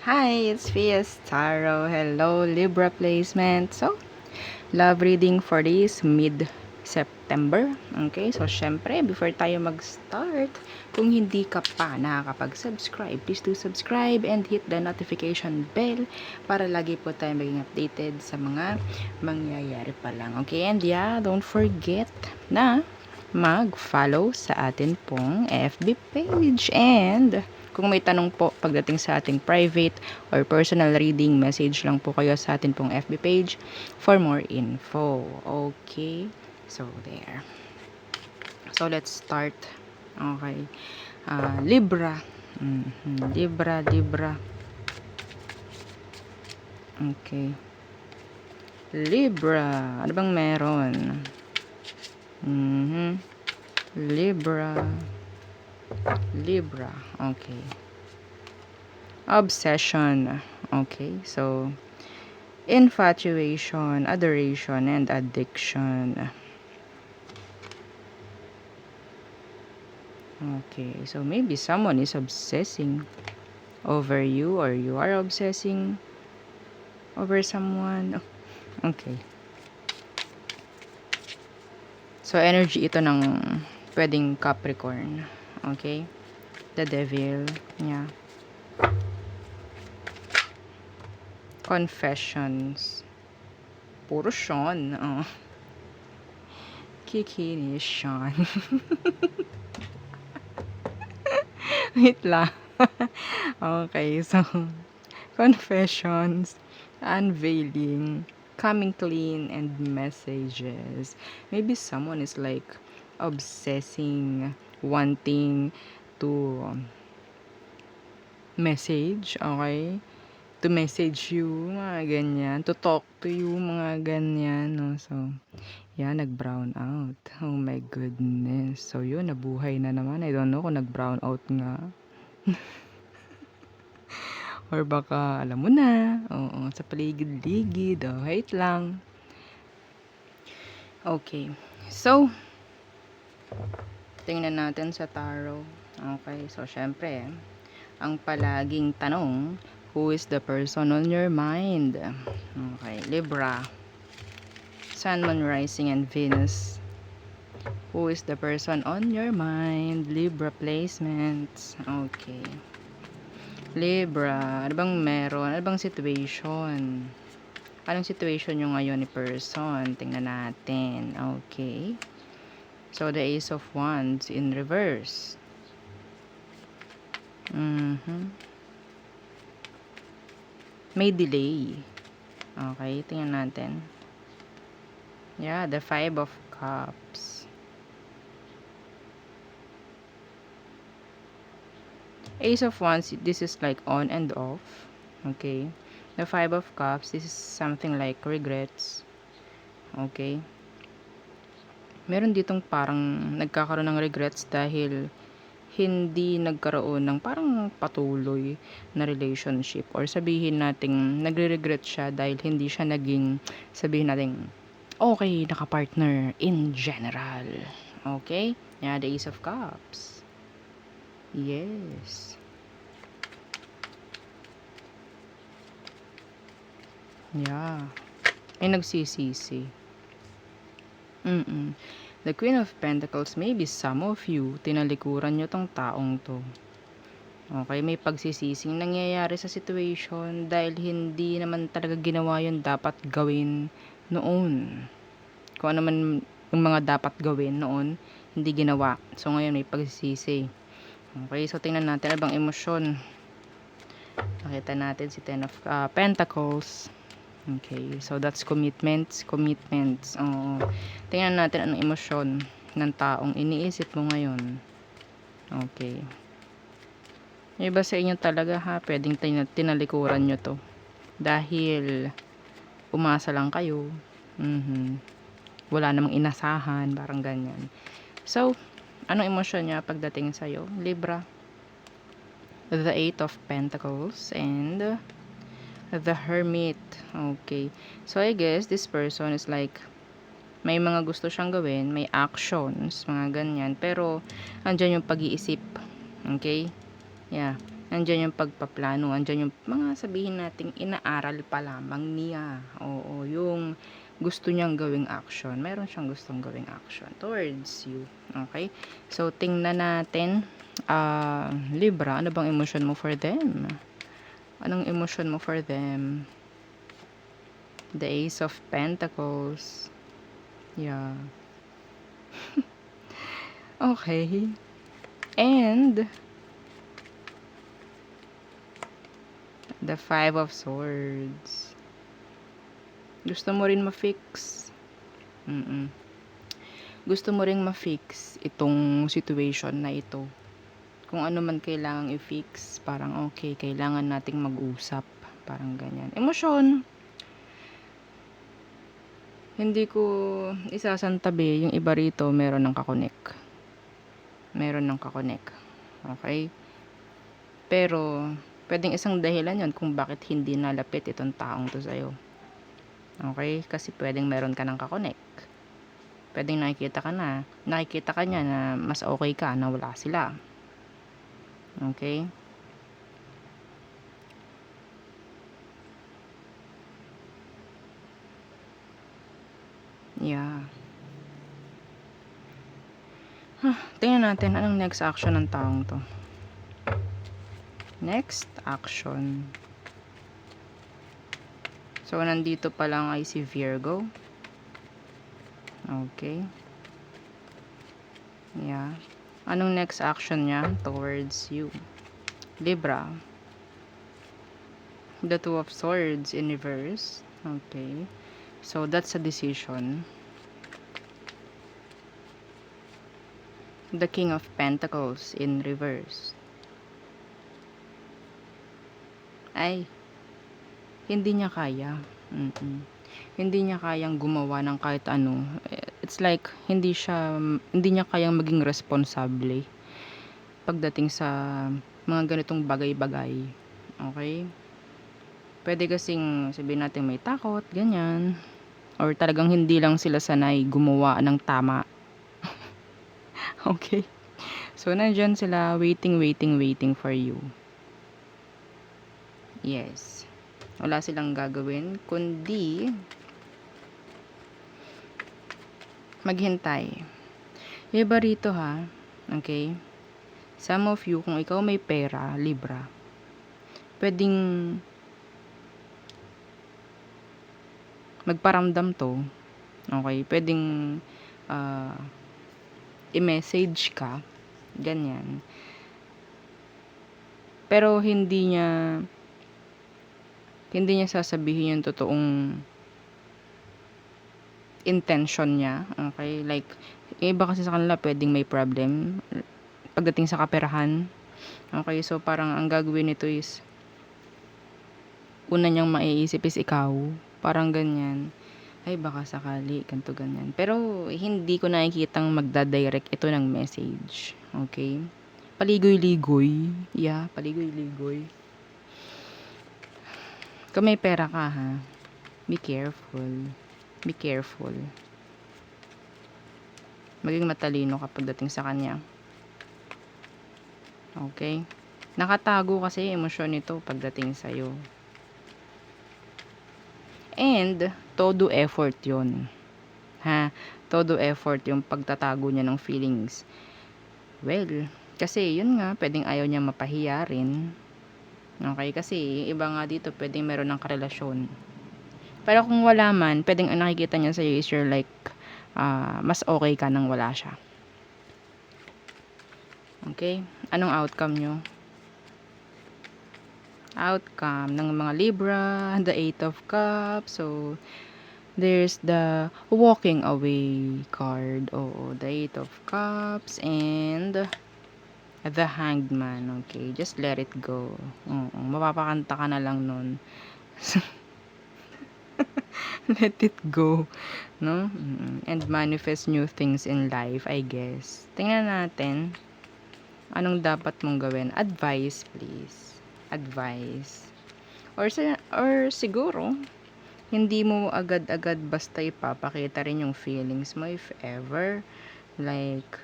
Hi, it's Fias Tarot. Hello, Libra placement. So, love reading for this mid-September. Okay, so syempre, before tayo mag-start, kung hindi ka pa nakakapag-subscribe, please do subscribe and hit the notification bell para lagi po tayo maging updated sa mga mangyayari pa lang. Okay, and yeah, don't forget na mag-follow sa atin pong FB page. And kung may tanong po pagdating sa ating private or personal reading, message lang po kayo sa atin pong FB page for more info. Okay, so there. So let's start. Okay. Libra. Libra. Okay. Libra. Ano bang meron? Libra. Okay. Obsession. Okay. So, infatuation, adoration, and addiction. Okay. So, maybe someone is obsessing over you or you are obsessing over someone. Okay. So, energy ito ng pwedeng Capricorn. Okay. The Devil. Yeah. Confessions. Puro Sean. Oh. Kikinis Sean. Wait lang. Okay, so confessions, unveiling, coming clean, and messages. Maybe someone is like obsessing, wanting to message, okay? To message you, mga ganyan. To talk to you, mga ganyan. No? So, yan, nag-brown out. Oh my goodness. So, yun, nabuhay na naman. I don't know kung nag-brown out nga. Or baka, alam mo na. Oo, sa paligid-ligid. Oh, wait lang. Okay. So, tingnan natin sa tarot. Okay. So, syempre, ang palaging tanong, who is the person on your mind? Okay. Libra. Sun, Moon, Rising, and Venus. Who is the person on your mind? Libra placements. Okay. Libra, ano bang meron? Ano bang situation? Anong situation nyo ngayon ni person? Tingnan natin. Okay. So, the Ace of Wands in reverse. May delay. Okay, tingnan natin. Yeah, the Five of Cups. Ace of Wands, this is like on and off. Okay. The Five of Cups, this is something like regrets. Okay. Meron ditong parang nagkakaroon ng regrets dahil hindi nagkaroon ng parang patuloy na relationship, or sabihin nating nagre-regret siya dahil hindi siya naging, sabihin nating okay naka-partner in general. Okay? Yeah, the Ace of Cups. Yes. Yeah. Ay nagsisisi. The Queen of Pentacles, maybe some of you, tinalikuran nyo tong taong to. Okay, may pagsisising nangyayari sa situation dahil hindi naman talaga ginawa yun dapat gawin noon. Kung ano man yung mga dapat gawin noon, hindi ginawa. So, ngayon may pagsisisi. Okay, so tingnan natin ano bang emosyon. Nakita natin si Ten of Pentacles. Okay, so that's commitments. Tingnan natin anong emosyon ng taong iniisip mo ngayon. Okay. Yung iba sa inyo talaga pwedeng tinalikuran nyo to. Dahil umasa lang kayo. Wala namang inasahan, parang ganyan. So, anong emosyon niya pagdating sa'yo? Libra. The Eight of Pentacles and the Hermit. Okay. So, I guess this person is like may mga gusto siyang gawin, may actions, mga ganyan. Pero, andyan yung pag-iisip. Okay? Yeah. Andyan yung pagpaplano, andyan yung mga sabihin nating inaaral pa lamang niya. Oo, yung gusto niyang gawing action. Meron siyang gustong gawing action towards you. Okay? So, tingnan natin. Libra, ano bang emotion mo for them? Anong emotion mo for them? The Ace of Pentacles. Yeah. Okay. And the Five of Swords. Gusto mo rin ma-fix. Gusto mo rin ma-fix itong situation na ito. Kung ano man kailangang i-fix, parang okay, kailangan nating mag-usap. Parang ganyan. Emosyon. Hindi ko isasantabi. Yung iba rito, meron ng kakonek. Meron ng kakonek. Okay? Pero, pwedeng isang dahilan yon kung bakit hindi nalapit itong taong to sa'yo. Okay? Kasi pwedeng meron ka ng kakonek. Pwedeng nakikita ka niya na mas okay ka na wala sila. Okay? Yeah. Tingnan natin anong next action ng taong to. Next action. So, nandito pa lang ay si Virgo. Okay. Yeah. Anong next action niya towards you? Libra. The Two of Swords in reverse. Okay. So, that's a decision. The King of Pentacles in reverse. Ay, hindi niya kaya. Hindi niya kayang gumawa ng kahit ano. It's like, hindi niya kayang maging responsable pagdating sa mga ganitong bagay-bagay. Okay? Pwede kasing sabihin natin may takot, ganyan. Or talagang hindi lang sila sanay gumawa ng tama. Okay? So, nandyan sila waiting for you. Yes. Wala silang gagawin, kundi maghintay. Iba rito ha. Okay? Some of you, kung ikaw may pera, Libra, pwedeng magparamdam to. Okay? Pwedeng i-message ka. Ganyan. Pero hindi niya sasabihin yung totoong intention niya. Okay? Like, iba kasi sa kanila pwedeng may problem pagdating sa kaperahan. Okay? So, parang ang gagawin nito is una niyang maiisip is ikaw. Parang ganyan. Ay, baka sakali, ganito, ganyan. Pero, hindi ko nakikitang magdadirect ito ng message. Okay? Paligoy-ligoy. Yeah, paligoy-ligoy. Kung may pera ka, ha? Be careful. Be careful. Maging matalino kapag dating sa kanya. Okay? Nakatago kasi emosyon nito pagdating sa'yo. And, todo effort yun. Ha? Todo effort yung pagtatago niya ng feelings. Well, kasi yun nga, pwedeng ayaw niya mapahiya rin. Okay? Kasi, iba nga dito, pwedeng meron ng karelasyon. Pero kung wala man, pwedeng ang nakikita niya sa'yo is you're like, mas okay ka nang wala siya. Okay? Anong outcome nyo? Outcome ng mga Libra, the 8 of Cups. So, there's the walking away card. Oo, the 8 of Cups and the Hanged Man. Okay, just let it go. Oo, mapapakanta ka na lang nun. Let it go. No? And manifest new things in life, I guess. Tingnan natin. Anong dapat mong gawin? Advice, please. Advice. Or siguro, hindi mo agad-agad basta ipapakita rin yung feelings mo if ever. Like,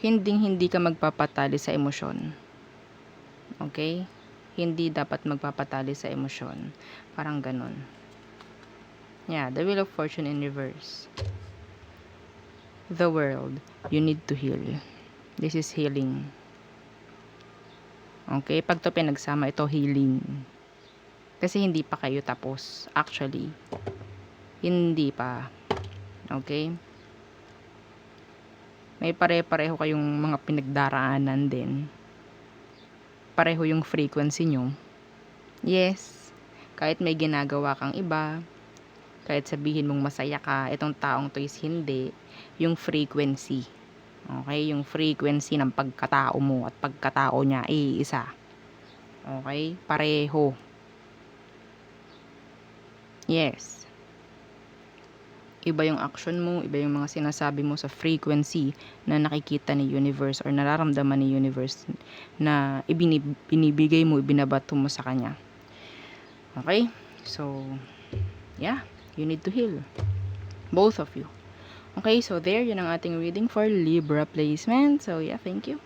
hindi ka magpapatali sa emosyon. Okay? Hindi dapat magpapatali sa emosyon. Parang ganun. Yeah, the Wheel of Fortune in reverse. The world, you need to heal. This is healing. Okay? Pag to pinagsama, ito healing. Kasi hindi pa kayo tapos. Actually, hindi pa. Okay? May pare-pareho kayong mga pinagdaraanan din. Pareho yung frequency nyo. Yes, kahit may ginagawa kang iba, kahit sabihin mong masaya ka, itong taong to is hindi, yung frequency. Okay? Yung frequency ng pagkatao mo at pagkatao niya, iisa. Okay? Pareho. Yes. Iba yung action mo, iba yung mga sinasabi mo sa frequency na nakikita ni universe or nararamdaman ni universe na binibigay mo, ibinabato mo sa kanya. Okay? So, yeah, you need to heal. Both of you. Okay, so there, yun ang ating reading for Libra placement. So, yeah, thank you.